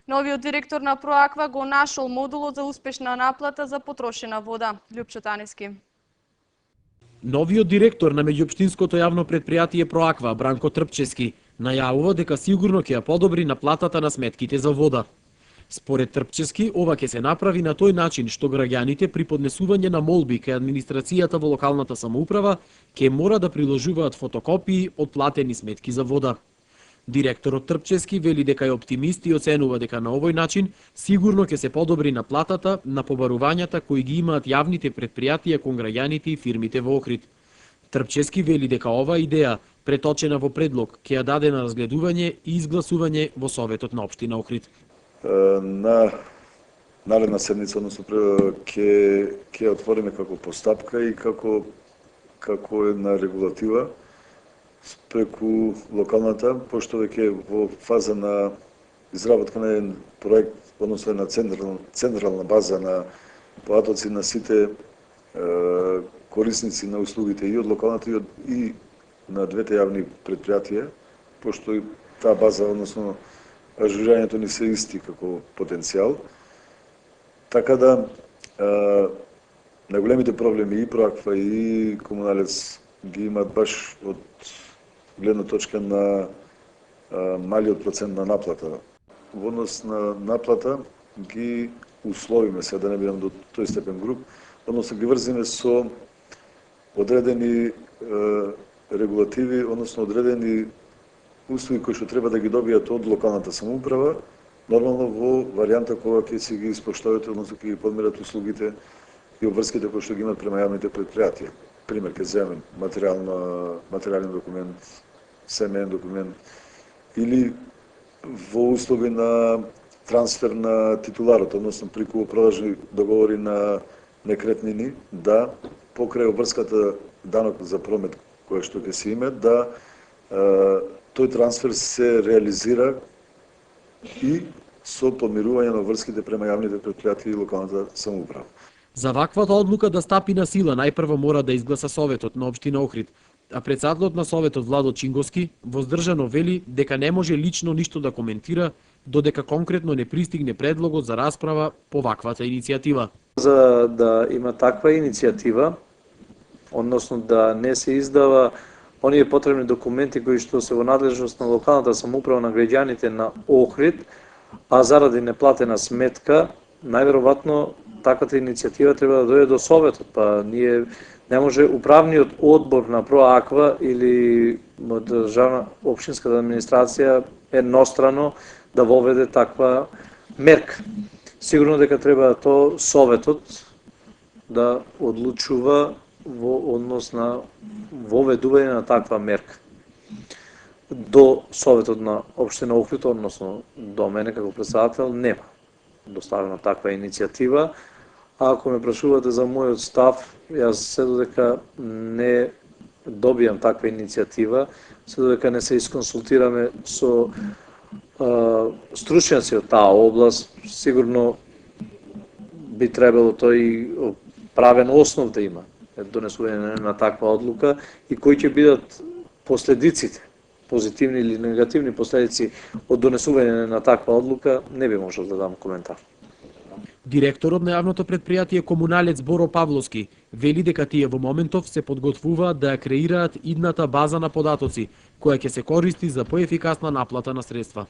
Новиот директор на Проаква го нашол модулот за успешна наплата за потрошена вода. Љупчо Танески. Новиот директор на меѓуопштинското јавно предпријатие Проаква, Бранко Трпчески, најавува дека сигурно ќе ја подобри наплатата на сметките за вода. Според Трпчески, ова ќе се направи на тој начин што граѓаните при поднесување на молби кај администрацијата во локалната самоуправа ќе мора да приложуваат фотокопии од платени сметки за вода. Директорот Трпчески вели дека е оптимист и оценува дека на овој начин сигурно ќе се подобри наплатата на побарувањата кои ги имаат јавните предпријатија кон граѓаните и фирмите во Охрид. Трпчески вели дека оваа идеја, преточена во предлог, ќе ја даде на разгледување и изгласување во Советот на општина Охрид. На наредна седница, односно ќе отвориме како постапка и како една регулатива преку локалната, пошто веќе во фаза на изработка на еден проект, односно на централна база на податоци на сите корисници на услугите и од локалната и на двете јавни предпријатија, пошто и таа база, односно ажурирањето ни се исти како потенцијал. Така да најголемите проблеми и Проаква и Комуналец ги имат баш од гледна точка на малиот процент на наплата. Во однос на наплата ги условиме, се да не бидам до тој степен груб, односно ги врзиме со одредени регулативи, односно одредени услуги кои што треба да ги добијат од локалната самоуправа, нормално во варијанта кога ќе се ги испоштоват, односно ќе ги подмират услугите и обврските кои што ги имат према јавните предпријатија. Пример ќе земем материјален документ, семеен документ или во услови на трансфер на титуларот, односно при купопродажни договори на некретнини, да покрај обврската данок за промет која што ќе се има, да тој трансфер се реализира и со подмирување на врските према јавните предпријатија и локалната самоуправа. За ваквата одлука да стапи на сила, најпрво мора да изгласа Советот на општина Охрид, а председателот на Советот Владо Чинговски воздржано вели дека не може лично ништо да коментира додека конкретно не пристигне предлогот за расправа по ваквата иницијатива. За да има таква иницијатива, односно да не се издава оние потребни документи кои што се во надлежност на локалната самоуправа на граѓаните на Охрид, а заради неплатена сметка, најверојатно таквата иницијатива треба да дојде до Советот, па ние не може управниот одбор на Проаква или државна општинската администрација еднострано да воведе таква мерка. Сигурно дека треба Советот да одлучува во однос на воведување на таква мерка. До Советот на општина Охрид, односно до мене како председател, нема доставена таква иницијатива. А ако ме прашувате за мојот став, јас се додека не добијам таква иницијатива, се додека не се исконсултираме со стручњаци од таа област, сигурно би требало тој правен основ да има донесување на таква одлука и кои ќе бидат последиците, позитивни или негативни последици од донесување на таква одлука, не би можел да дам коментар. Директорот на јавното предпријатие Комуналец Боро Павловски вели дека тие во моментов се подготвуваат да ја креираат идната база на податоци, која ќе се користи за поефикасна наплата на средства.